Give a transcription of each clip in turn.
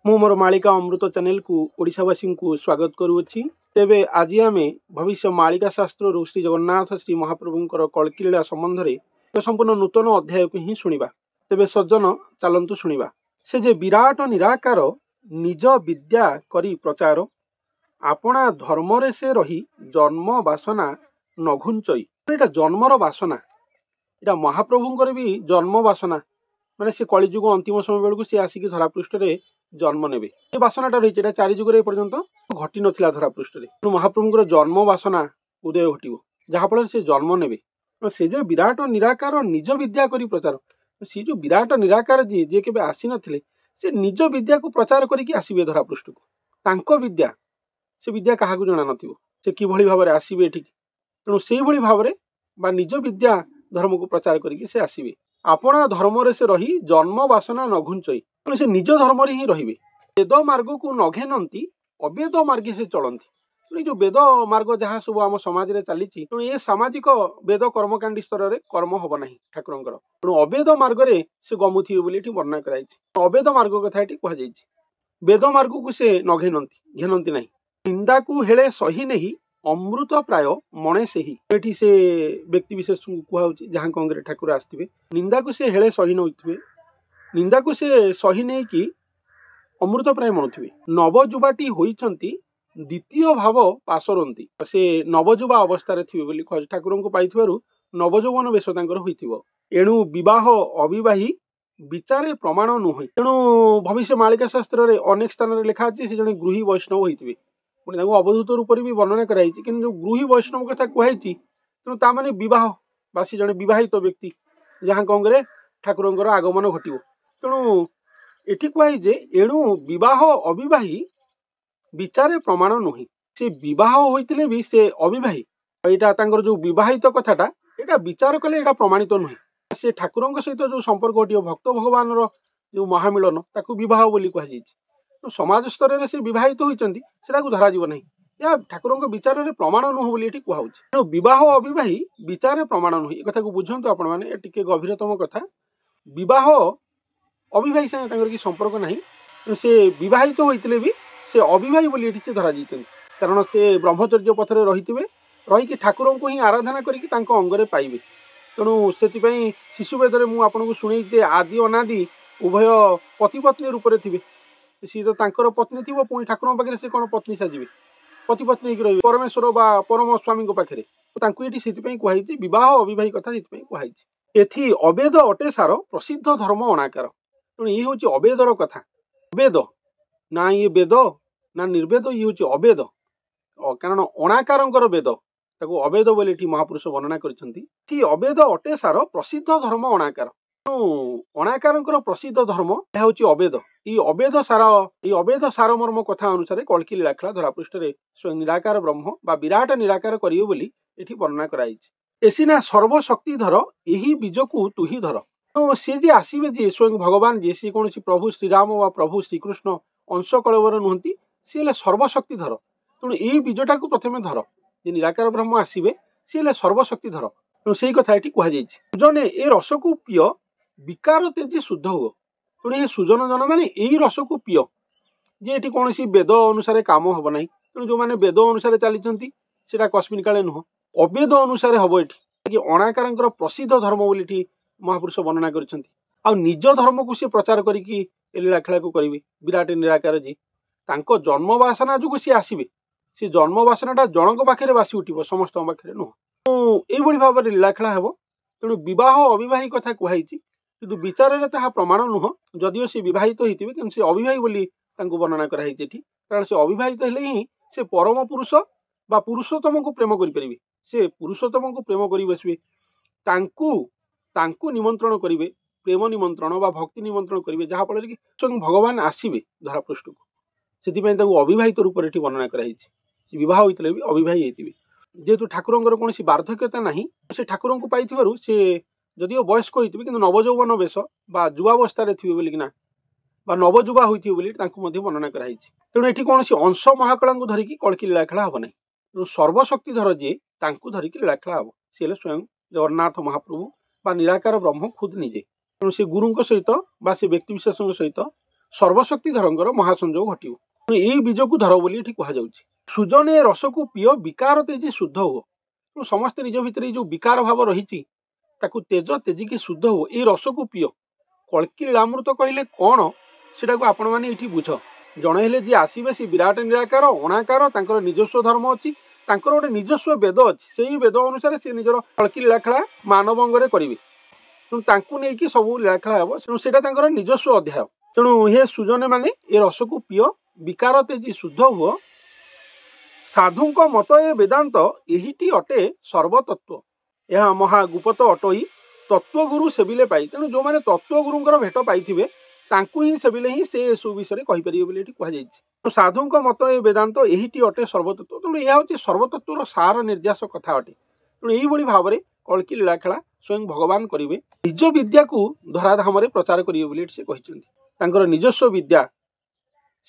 मु मोर मालिका अमृत चैनल को ओडिशावासी को स्वागत करुच्ची। तेबे आज आम भविष्य मालिका शास्त्र श्री जगन्नाथ श्री महाप्रभुंकर कल्कीलीला संबंध में संपूर्ण नूतन अध्याय को ही शुणा। तेबे सज्जन चलतु शुणा। से जे विराट निराकार निज विद्या करी प्रचार आपणा धर्म रे से रही जन्म वासना न घुंचई। एटा जन्मर वासना, एटा महाप्रभुंकर भी जन्म वासना, माने से कलिजुग अंतिम समय बेलू सी आसिक धरापृष्ठ रे जन्म नेबे। ये वासनाटा रही है चारि जुग पर्यंत घटी नथिला धरापृष्ठ रे। महाप्रभुंकर जन्म वासना उदय घटिबो जहाँफल से जन्म नेबे। से जो विराट निराकार निज विद्या करी प्रचार, सी जो विराट निराकार जी जे केबे आसी नथिले से निज विद्या को प्रचार करिक आसीबे धरापृष्ठ को। तांको विद्या से विद्या काहा को जना नथिबो, से किभଳି भाबरे आसीबे एठी। तेणु सेही भଳି भाबरे बा निज विद्या धर्म को प्रचार करिक से आसीबे। आपणा धर्म रे से रही जन्म वासना न घुंचई, से निज धर्म रे ही रहिबे। वेद मार्ग को न घेनती अवेद मार्गे से चलती। जो वेद मार्ग जहाँ सब आम समाज में चली ये सामाजिक वेद कर्मकांडी स्तर में कर्म हम ना ठाकुर तेणु अवेद मार्ग में से गमुथिबे बोली वर्णना कराई। अवेद मार्ग कथा ये कहुई। वेद मार्ग को से न घेनती ना। निंदा को हेले सही नहीं अमृत प्राय मणे से ही से व्यक्ति विशेष कहुच्छी जहाँ कंगे ठाकुर आसवे। निंदा को से हेले सही नौथे, निंदा को से सही नहीं कि अमृत प्राय मणुवे। नवजुवाटी होइछंती द्वितीय भाव पासरंती, से नवजुवा अवस्था थे ठाकुर को पाई नवजौवन बेश होइथिबो। एणु विवाह अविवाही विचारे प्रमाण नुहे। तेणु भविष्य मालिका शास्त्र रे अनेक स्थान रे लिखा अछि से जने गृही वैष्णव होइथिबे। पुणी अवधूत रूप भी वर्णना कराई। कि जो गृही वैष्णव कथा कहुई तेणु ताने विवाह बासी जड़े विवाहित व्यक्ति जहाँ कंगे ठाकुर आगमन घटो। तेणु एठी कहुई जे एणु विवाह अविवाही विचारे प्रमाण नुहे। से विवाह होइतिले भी से अविवाही एटा तांकर जो विवाहित कथाटा एटा विचार कले एटा प्रमाणित नुहे। से ठाकुर सहित जो संपर्क घटियो भक्त भगवान जो महामिलन ताकू विवाह बोली कहुई। समाज स्तर में से विवाहित होइचंती सेटा को धरा जीव नहीं। या ठाकुर विचार में प्रमाण नुह बोली एठी कहुछि। विवाह अविवाही विचार प्रमाण नुहे। कथा को बुझंतु आपण माने टिके गभीरतम कथा। विवाह अविवाही संगे कि संपर्क नहीं। से विवाहित होइतिले भी से अविवाही बोली एठी से धरा जीतंती। कारण से ब्रह्मचर्य पथरे रहिथिबे, रही ठाकुर को ही आराधना करिक तांको अंगरे पाइबे। तेणु से शिशु वेदरे मु आपनको शुणी जे आदि अनादि उभय पति पत्नी रूप में थे। सी तो तांकर पत्नी थी पुणी ठाकुर पाखे से कौन पत्नी साजिबे, पति पत्नी रही परमेश्वर बा परम स्वामी पाखे। ये कहुई विवाह अविवाही कथा कहुई। एथि अवेद अटे सार प्रसिद्ध धर्म अनाकार। तेणु ये हूँ अवेदर कथा। अवेद ना ये वेद ना निर्वेद, ये हूँ अवेद। कारण अणाकार वेद ताको अवेद बोली महापुरुष वर्णना करिसेंती। अवेद अटे सार प्रसिद्ध धर्म अणाकार। अणाकार प्रसिद्ध धर्म यह हूँ अवेद। ये अवेद सार मर्म कथा अनुसार कल्की लीलाखला धरापृष्ठ स्वयं निराकार ब्रह्म बा विराट निराकार करियो बोली एठी वर्णना कराई। एसिना सर्वशक्तिधर यही बीज को तु ही धर। सी जे आसवे जे स्वयं भगवान जे सी कौन प्रभु श्रीराम व प्रभु श्रीकृष्ण अंश कलवर नुहति सी हेले सर्वशक्तिधर। तेणु यही बीजटा को प्रथम धर। जे निराकार ब्रह्म आसवे सी हेले सर्वशक्तिधर। तेणु से कथा ये कहुई। जने ए रस को पिय विकार तेजी शुद्ध हुआ। तेणु ये सुजन जन मैंने यही रस को पिय जे ये कौन वेद अनुसार काम हम ना। तेणु जो मैंने वेद अनुसार चली कस्मिन काले नुह अवेद अनुसार हम ये अणाकार प्रसिद्ध धर्म बोली महापुरुष वर्णना कर निज धर्म को सी प्रचार करके लीलाखेला को करेंगे। विराट निराकार जी तांको जन्म वासना जो सी आसवे से जन्म वासनाटा जनक पाखे बासी उठिब समस्त पाखे नुह। ये भाव में लीलाखेला हम। तेणु विवाह अविवाही कथा कहुई किंतु विचार में ताहा प्रमाण नुह। जदिओ से विवाहित होइतिबे किंतु से अविवाही बोली तांको वर्णना कराई। कारण से अविवाहित हेले ही से परम पुरुष बा पुरुषोत्तम को प्रेम करें। से पुरुषोत्तम को प्रेम कर बसवे, तांकू निमंत्रण करेंगे, प्रेम निमंत्रण बा भक्ति निमंत्रण करेंगे जहाँफल कि स्वयं भगवान आसवे धरापृष्ठ को। से अविवाहित रूप में वर्णना कराई। विवाह होते भी अविवाही होते जेहेतु ठाकुर कौन बार्धक्यता ना से ठाकुर को पाई से जदिओ वयस्क होते कि नवजौवन बेश बा युवावस्था थे बोलिकिना बा नवजुवा होती वर्णना कराई। तेणु ये कौन अंश महाकला को धरिकी कल्की लीलाखेला हम ना। तेणु सर्वशक्तिधर जी तांकू धरिकी लीलाखेला हम सी स्वयं जगन्नाथ महाप्रभु बा निराकार ब्रह्म खुद निजे। तेणु से गुरु सहित बा से व्यक्ति विशेष सहित ସର୍ବଶକ୍ତିଧରଙ୍କର ମହାସଂଯୋଗ ଘଟିବ। ଏଇ ବୀଜକୁ ଧର ବୋଲି ଏଠି କୁହାଯାଉଛି। ସୁଜନ ଏ ରସକୁ ପିଅ ବିକାର ତେଜି ଶୁଦ୍ଧ ହୁଅ। ସମସ୍ତେ ନିଜ ଭିତରେ ଯୋଉ ବିକାର ଭାବ ରହିଛି ତାକୁ ତେଜ ତେଜିକି ଶୁଦ୍ଧ ହୁଅ। ଏଇ ରସକୁ ପିଅ। କଳ୍କି ଲୀଳାମୃତ କହିଲେ କଣ ସେଟାକୁ ଆପଣ ମାନେ ଏଠି ବୁଝ। ଜଣେ ହେଲେ ଯିଏ ଆସିବେ ସେ ବିରାଟ ନିରାକାର ଅଣାକାର, ତାଙ୍କର ନିଜସ୍ୱ ଧର୍ମ ଅଛି, ତାଙ୍କର ଗୋଟେ ନିଜସ୍ୱ ବେଦ ଅଛି। ସେଇ ବେଦ ଅନୁସାରେ ସେ ନିଜର କଳ୍କି ଲୀଳାଖେଳା ମାନବ ଅଙ୍ଗରେ କରିବେ। ତେଣୁ ତାଙ୍କୁ ନେଇକି ସବୁ ଲୀଳାଖେଳା ହେବ। ତେଣୁ ସେଇଟା ତାଙ୍କର ନିଜସ୍ୱ ଅଧ୍ୟାୟ। ତେଣୁ ହେ ସୁଜନ ମାନେ ଏ ରସକୁ ପିଅ ବିକାର ତେଜି ଶୁଦ୍ଧ ହୁଅ। ସାଧୁଙ୍କ ମତ ଏ ବେଦାନ୍ତ ଏହିଟି ଅଟେ ସର୍ବତତ୍ତ୍ୱ। ଏହା ମହାଗୁପତ ଅଟଇ ତତ୍ତ୍ୱଗୁରୁ ସେବିଲେ ପାଇ। ତେଣୁ ଯେଉଁମାନେ ତତ୍ତ୍ୱଗୁରୁଙ୍କର ଭେଟ ପାଇଥିବେ ତାଙ୍କୁ ହିଁ ସେବିଲେ ହିଁ ସେ ଏସବୁ ବିଷୟରେ କହିପାରିବେ ବୋଲି ଏଠି କୁହାଯାଇଛି। ସାଧୁଙ୍କ ମତ ଏ ବେଦାନ୍ତ ଏହିଟି ଅଟେ ସର୍ବତତ୍ତ୍ୱ। ତେଣୁ ଏହା ହେଉଛି ସର୍ବତତ୍ତ୍ୱର ସାର ନିର୍ଯାସ କଥା ଅଟେ। ତେଣୁ ଏଇଭଳି ଭାବରେ କଳ୍କି ଲୀଳାଖେଳା ସ୍ୱୟଂ ଭଗବାନ କରିବେ। ନିଜ ବିଦ୍ୟାକୁ ଧରାଧାମରେ ପ୍ରଚାର କରିବେ ବୋଲି ଏଠି ସେ କହିଛନ୍ତି। ତାଙ୍କର ନିଜସ୍ୱ ବିଦ୍ୟା,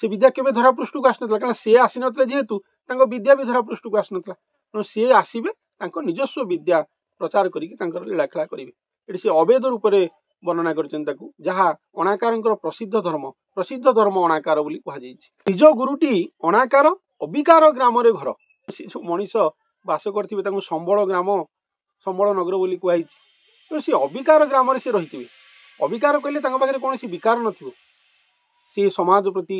ସେ ବିଦ୍ୟା କେବେ ଧରାପୃଷ୍ଠକୁ ଆସିନଥିଲା, କାରଣ ସେ ଆସିନଥିଲେ ଯେହେତୁ ତାଙ୍କ ବିଦ୍ୟା ବି ଧରାପୃଷ୍ଠକୁ ଆସିନଥିଲା। ତେଣୁ ସିଏ ଆସିବେ ତାଙ୍କ ନିଜସ୍ୱ ବିଦ୍ୟା ପ୍ରଚାର କରିକି ତାଙ୍କର ଲୀଳାଖେଳା କରିବେ। ଏଠି ସେ ଅବେଦ ରୂପରେ ବର୍ଣ୍ଣନା କରିଛନ୍ତି ତାକୁ, ଯାହା ଅଣାକାରଙ୍କର ପ୍ରସିଦ୍ଧ ଧର୍ମ ଅଣାକାର ବୋଲି କୁହାଯାଇଛି। ନିଜ ଗୁରୁଟି ଅଣାକାର ଅବିକାର ଗ୍ରାମରେ ଘର। ସେ ଯୋଉ ମଣିଷ ବାସ କରିଥିବେ ତାଙ୍କୁ ସମ୍ବଳ ନଗର ବୋଲି କୁହାଯାଇଛି। ତେଣୁ ସେ ଅବିକାର ଗ୍ରାମରେ ସେ ରହିଥିବେ। ଅବିକାର କହିଲେ ତାଙ୍କ ପାଖରେ କୌଣସି ବିକାର ନଥିବ। ସେ ସମାଜ ପ୍ରତି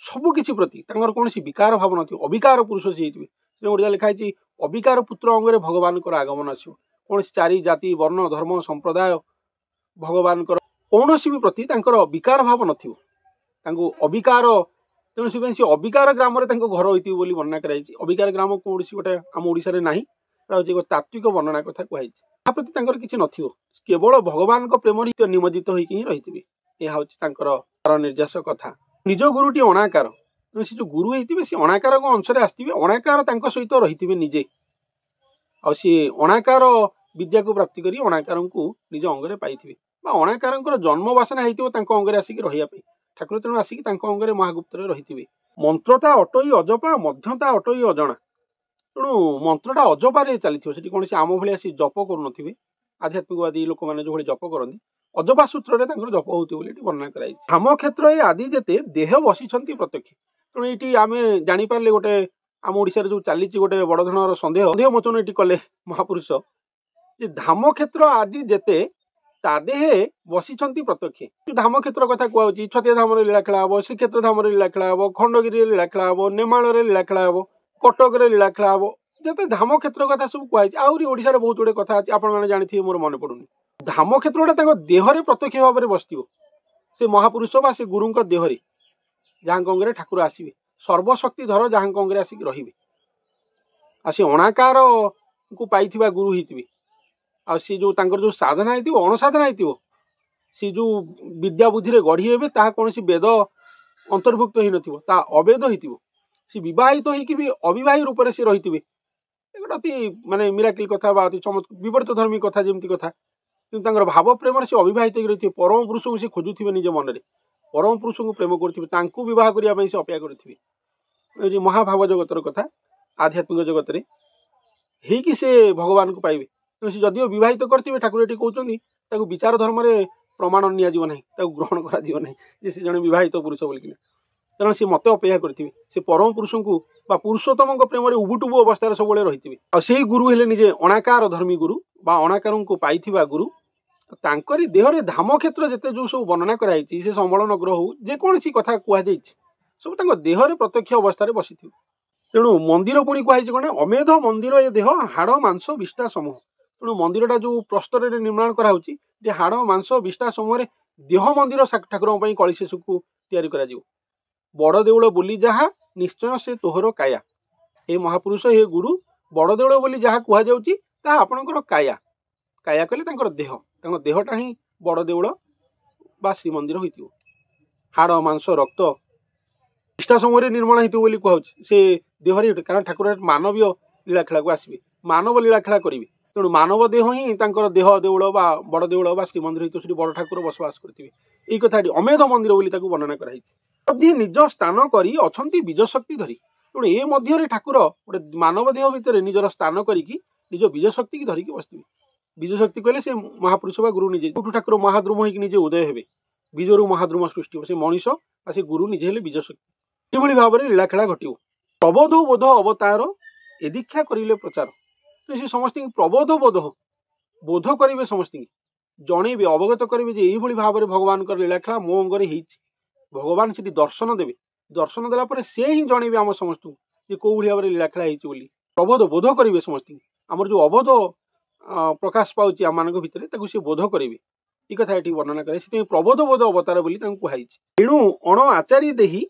ସବୁ କିଛି ପ୍ରତି ତାଙ୍କର କୌଣସି ବିକାର ଭାବ ନଥିବ। ଅବିକାର ପୁରୁଷ ସେ ହେଇଥିବେ। ସେ ଓଡ଼ିଆ ଲେଖା ହେଇଛି ଅବିକାର ପୁତ୍ର ଅଙ୍ଗରେ ଭଗବାନଙ୍କର ଆଗମନ ଆସିବ। କୌଣସି ଚାରି ଜାତି ବର୍ଣ୍ଣ ଧର୍ମ ସମ୍ପ୍ରଦାୟ ଭଗବାନଙ୍କର କୌଣସି ବି ପ୍ରତି ତାଙ୍କର ବିକାର ଭାବ ନଥିବ। ତାଙ୍କୁ ଅବିକାର, ତେଣୁ ସେଥିପାଇଁ ସେ ଅବିକାର ଗ୍ରାମରେ ତାଙ୍କ ଘର ହୋଇଥିବ ବୋଲି ବର୍ଣ୍ଣନା କରାଯାଇଛି। ଅବିକାର ଗ୍ରାମ କୌଣସି ଗୋଟେ ଆମ ଓଡ଼ିଶାରେ ନାହିଁ। ଏଟା ହେଉଛି ଏକ ତାତ୍ତ୍ୱିକ ବର୍ଣ୍ଣନା କଥା କୁହାଯାଇଛି। ତା ପ୍ରତି ତାଙ୍କର କିଛି ନଥିବ। କେବଳ ଭଗବାନଙ୍କ ପ୍ରେମରେ ନିମଜ୍ଜିତ ହୋଇକି ହିଁ ରହିଥିବେ। ଏହା ହେଉଛି ତାଙ୍କର ନିର୍ଯାସ କଥା। ନିଜ ଗୁରୁଟି ଅଣାକାର। ସେ ଯୋଉ ଗୁରୁ ହେଇଥିବେ ସେ ଅଣାକାରଙ୍କ ଅଂଶରେ ଆସିଥିବେ। ଅଣାକାର ତାଙ୍କ ସହିତ ରହିଥିବେ ନିଜେ। ଆଉ ସିଏ ଅଣାକାର ବିଦ୍ୟାକୁ ପ୍ରାପ୍ତି କରି ଅଣାକାରଙ୍କୁ ନିଜ ଅଙ୍ଗରେ ପାଇଥିବେ। ବା ଅଣାକାରଙ୍କର ଜନ୍ମ ବାସନା ହେଇଥିବ ତାଙ୍କ ଅଙ୍ଗରେ ଆସିକି ରହିବା ପାଇଁ। ଠାକୁର ତେଣୁ ଆସିକି ତାଙ୍କ ଅଙ୍ଗରେ ମହାଗୁପ୍ତରେ ରହିଥିବେ। ମନ୍ତ୍ରତା ଅଟଇ ଅଜପା ମଧ୍ୟତା ଅଟଇ ଅଜଣା। ତେଣୁ ମନ୍ତ୍ରଟା ଅଜପାରେ ଚାଲିଥିବ। ସେଠି କୌଣସି ଆମ ଭଳିଆ ସେ ଜପ କରୁନଥିବେ। ଆଧ୍ୟାତ୍ମିକବାଦୀ ଲୋକମାନେ ଯୋଉଭଳି ଜପ କରନ୍ତି ଅଜପା ସୂତ୍ରରେ ତାଙ୍କର ଜପ ହଉଥିବ ବୋଲି ଏଠି ବର୍ଣ୍ଣନା କରାଯାଇଛି। ଧାମ କ୍ଷେତ୍ର ଏ ଆଦି ଯେତେ ଦେହ ବସିଛନ୍ତି ପ୍ରତ୍ୟକ୍ଷ। ତେଣୁ ଏଇଠି ଆମେ ଜାଣିପାରିଲେ ଗୋଟେ ଆମ ଓଡ଼ିଶାରେ ଯୋଉ ଚାଲିଛି ଗୋଟେ ବଡ ଧରଣର ସନ୍ଦେହ ମୋଚନ ଏଠି କଲେ ମହାପୁରୁଷ, ଯେ ଧାମ କ୍ଷେତ୍ର ଆଦି ଯେତେ ତା ଦେହେ ବସିଛନ୍ତି ପ୍ରତ୍ୟକ୍ଷ। ଧାମ କ୍ଷେତ୍ର କଥା କୁହାଯାଉଛି। ଛତିଆ ଧାମରେ ଲୀଳାଖେଳା ହବ, ଶ୍ରୀକ୍ଷେତ୍ର ଧାମରେ ଲୀଳାଖେଳା ହବ, ଖଣ୍ଡଗିରିରେ ଲୀଳାଖେଳା ହବ, ନେମାଳରେ ଲୀଳାଖେଳା ହବ, କଟକରେ ଲୀଳାଖେଳା ହବ। ଯେତେ ଧାମ କ୍ଷେତ୍ର କଥା ସବୁ କୁହାଯାଇଛି। ଆହୁରି ଓଡ଼ିଶାରେ ବହୁତ ଗୁଡେ କଥା ଅଛି, ଆପଣମାନେ ଜାଣିଥିବେ, ମୋର ମନେ ପଡୁନି। ଧାମ କ୍ଷେତ୍ରଟା ତାଙ୍କ ଦେହରେ ପ୍ରତ୍ୟକ୍ଷ ଭାବରେ ବସିଥିବ। ସେ ମହାପୁରୁଷ ବା ସେ ଗୁରୁଙ୍କ ଦେହରେ ଯାହାଙ୍କ ଅଙ୍ଗରେ ଠାକୁର ଆସିବେ। ସର୍ବଶକ୍ତି ଧର ଯାହାଙ୍କ ଅଙ୍ଗରେ ଆସିକି ରହିବେ। ଆଉ ସେ ଅଣାକାରଙ୍କୁ ପାଇଥିବା ଗୁରୁ ହେଇଥିବେ। ଆଉ ସେ ଯୋଉ ତାଙ୍କର ଯୋଉ ସାଧନା ହେଇଥିବ ଅଣସାଧନା ହେଇଥିବ, ସେ ଯୋଉ ବିଦ୍ୟା ବୁଦ୍ଧିରେ ଗଢି ହେବେ ତାହା କୌଣସି ବେଦ ଅନ୍ତର୍ଭୁକ୍ତ ହେଇନଥିବ, ତାହା ଅବେଦ ହେଇଥିବ। ସେ ବିବାହିତ ହେଇକି ବି ଅବିବାହୀ ରୂପରେ ସେ ରହିଥିବେ। ଗୋଟେ ଅତି ମାନେ ମିରାକିଲ କଥା ବା ଅତି ବିପରୀତ ଧର୍ମୀ କଥା ଯେମିତି କଥା। କିନ୍ତୁ ତାଙ୍କର ଭାବ ପ୍ରେମରେ ସେ ଅବିବାହିତ ହେଇକି ରହିଥିବେ। ପରମ ପୁରୁଷଙ୍କୁ ସେ ଖୋଜୁଥିବେ ନିଜ ମନରେ। ପରମ ପୁରୁଷଙ୍କୁ ପ୍ରେମ କରୁଥିବେ। ତାଙ୍କୁ ବିବାହ କରିବା ପାଇଁ ସେ ଅପେକ୍ଷା କରିଥିବେ। ଏ ଯେ ମହାଭାବ ଜଗତର କଥା, ଆଧ୍ୟାତ୍ମିକ ଜଗତରେ ହେଇକି ସେ ଭଗବାନଙ୍କୁ ପାଇବେ। ତେଣୁ ସେ ଯଦିଓ ବିବାହିତ କରିଥିବେ, ଠାକୁର ଏଠି କହୁଛନ୍ତି ତାକୁ ବିଚାର ଧର୍ମରେ ପ୍ରମାଣ ନିଆଯିବ ନାହିଁ, ତାକୁ ଗ୍ରହଣ କରାଯିବ ନାହିଁ ଯେ ସେ ଜଣେ ବିବାହିତ ପୁରୁଷ ବୋଲିକିନା। କାରଣ ସେ ମତେ ଅପେକ୍ଷା କରିଥିବେ। ସେ ପରମ ପୁରୁଷଙ୍କୁ ବା ପୁରୁଷୋତ୍ତମଙ୍କ ପ୍ରେମରେ ଉବୁଟୁବୁ ଅବସ୍ଥାରେ ସବୁବେଳେ ରହିଥିବେ। ଆଉ ସେଇ ଗୁରୁ ହେଲେ ନିଜେ ଅଣାକାର ଧର୍ମୀ ଗୁରୁ ବା ଅଣାକାରଙ୍କୁ ପାଇଥିବା ଗୁରୁ। ତାଙ୍କରି ଦେହରେ ଧାମ କ୍ଷେତ୍ର ଯେତେ ଯୋଉ ସବୁ ବର୍ଣ୍ଣନା କରାଯାଇଛି, ସେ ସମ୍ବଳ ନଗର ହଉ ଯେକୌଣସି କଥା କୁହାଯାଇଛି, ସବୁ ତାଙ୍କ ଦେହରେ ପ୍ରତ୍ୟକ୍ଷ ଅବସ୍ଥାରେ ବସିଥିବ। ତେଣୁ ମନ୍ଦିର ପୁଣି କୁହାଯାଇଛି କଣ, ଅମେଧ ମନ୍ଦିର ଏ ଦେହ ହାଡ଼ ମାଂସ ବିଷ୍ଠା ସମୂହ। ତେଣୁ ମନ୍ଦିରଟା ଯୋଉ ପ୍ରସ୍ତରରେ ନିର୍ମାଣ କରାହଉଛି, ଯେ ହାଡ଼ ମାଂସ ବିଷ୍ଠା ସମୂହରେ ଦେହ ମନ୍ଦିର ଠାକୁରଙ୍କ ପାଇଁ କଳି ଶେଷକୁ ତିଆରି କରାଯିବ। ବଡ ଦେଉଳ ବୋଲି ଯାହା ନିଶ୍ଚୟ ସେ ତୋହର କାୟା। हे ମହାପୁରୁଷ, हे ଗୁରୁ, ବଡ ଦେଉଳ ବୋଲି ଯାହା କୁହାଯାଉଛି ତାହା ଆପଣଙ୍କର କାୟା। କାୟା କହିଲେ ତାଙ୍କର ଦେହ। ତାଙ୍କ ଦେହଟା ହିଁ ବଡ ଦେଉଳ ବା ଶ୍ରୀମନ୍ଦିର ହୋଇଥିବ। ହାଡ଼ ମାଂସ ରକ୍ତ ବିଷ୍ଠା ସମୟରେ ନିର୍ମାଣ ହେଇଥିବ ବୋଲି କୁହାଉଛି। ସେ ଦେହରେ, କାରଣ ଠାକୁର ମାନବୀୟ ଲୀଳାଖେଳାକୁ ଆସିବେ, ମାନବ ଲୀଳାଖେଳା କରିବେ। ତେଣୁ ମାନବ ଦେହ ହିଁ ତାଙ୍କର ଦେହ ଦେଉଳ ବା ବଡ ଦେଉଳ ବା ଶ୍ରୀମନ୍ଦିର ହେଇଥିବ। ସେଠି ବଡ ଠାକୁର ବସବାସ କରିଥିବେ। ଏଇ କଥାଟି ଅମେଧ ମନ୍ଦିର ବୋଲି ତାକୁ ବର୍ଣ୍ଣନା କରାଯାଇଛି। ନିଜ ସ୍ଥାନ କରି ଅଛନ୍ତି ବୀଜ ଶକ୍ତି ଧରି। ତେଣୁ ଏ ମଧ୍ୟରେ ଠାକୁର ଗୋଟେ ମାନବ ଦେହ ଭିତରେ ନିଜର ସ୍ଥାନ କରିକି ନିଜ ବୀଜ ଶକ୍ତିକି ଧରିକି ବସିଥିବେ। ବୀଜ ଶକ୍ତି କହିଲେ ସେ ମହାପୁରୁଷ ବା ଗୁରୁ ନିଜେ। ଯୋଉଠୁ ଠାକୁର ମହାଦ୍ରୁମ ହେଇକି ନିଜେ ଉଦୟ ହେବେ, बीजरू महाद्रुम सृष्टि हो से मनीष बा से गुरु निजे बीज शक्ति ये भाव में लीलाखेला घटो प्रबोध बोध अवतार ए दीक्षा करें प्रचार से समस्त प्रबोध बोध बोध करेंगे समस्त जनइबे अवगत करेंगे जे ये भाव में भगवान लीलाखेला मो अंगरे भगवान से दर्शन देवे दर्शन देला से ही जनइबे आम समस्त ये कौ भाव में लीलाखेला होती प्रबोध बोध करेंगे समस्त आमर जो अवध प्रकाश पाँच आम मान भितर सी बोध करेंगे ये कथा ये वर्णना करे से प्रबोध बोध अवतार बोली कहुई तेणु अण आचारी देही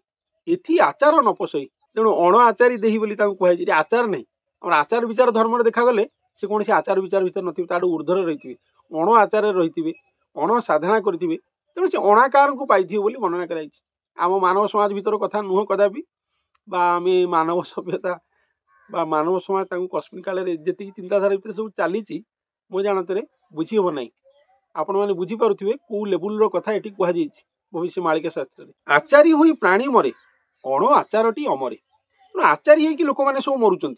एथि आचार न पोषई तेणु अण आचारी देही बोली कहुई आचार नहीं आम आचार विचार धर्म देखागले से कौन से आचार विचार भितर नथिबे ताडू ऊर्ध्वर रही अण आचार्य रही अण साधना करेंगे तेणु से अणाकार को पाई बोली वर्णना कराई आम मानव समाज भीतर कथा नुह कदापि आम मानव सभ्यता बा मानव समाज कस्मिन काल जी चिंताधारा भीतर सब चली मो जानते बुझी हम ना आपण मैंने बुझीपे कौ लेवुल कथा ये कहुई भविष्य मालिका शास्त्र आचारी हुई प्राणी मरे अण आचारटी अमरे आचारी होगी लोक मैंने सब मरुंच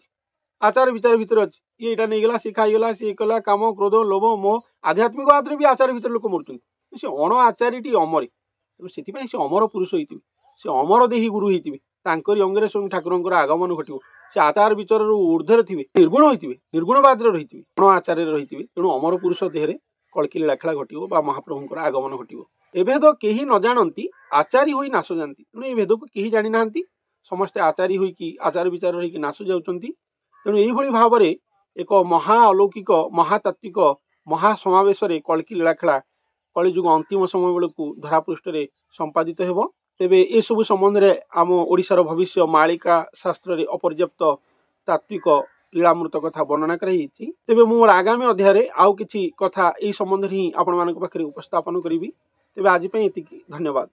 आचार विचार भीतर अच्छी ये नहीं गला सी खाईगला सी कला काम क्रोध लोभ मोह आध्यात्मिक आदि भी आचार भीतर लोक मरुंच से अण आचारीटी अमरे तेणु से अमर पुरुष होती से अमर देही गुरु होती अंगरे स्वयं ठाकुर आगमन घटो से आचार विचार ऊर्ध्वर थे निर्गुण होते निर्गुणवाद रही अण आचार्य रही तेणु अमर पुरुष देहरे कल्की लीलाखेला घटो महाप्रभुंर आगमन घटो एभेद कहीं न जानती आचारी होई नाश जानती तेणु ये भेद को कहीं जानी ना समस्ते आचारी होइकी आचार विचार रही नाश जाउछंती तेणु यही भाव में एक महा अलौकिक महातात्विक महासमावेश कल्की लीलाखेला कलिजुग अंतिम समय बेलू धरापृष्ठ संपादित हेब तेबे ए सब संबंध में आम ओडिशार भविष्य मालिका शास्त्र रे अपर्याप्त तात्विक लीलामृत कथा वर्णना कराई तेबे मोर आगामी अध्याय आउ किछि कथा ए संबंध ही आपण मानक पाखरे उपस्थापन करिवि तेबे आज पई एतिकी धन्यवाद।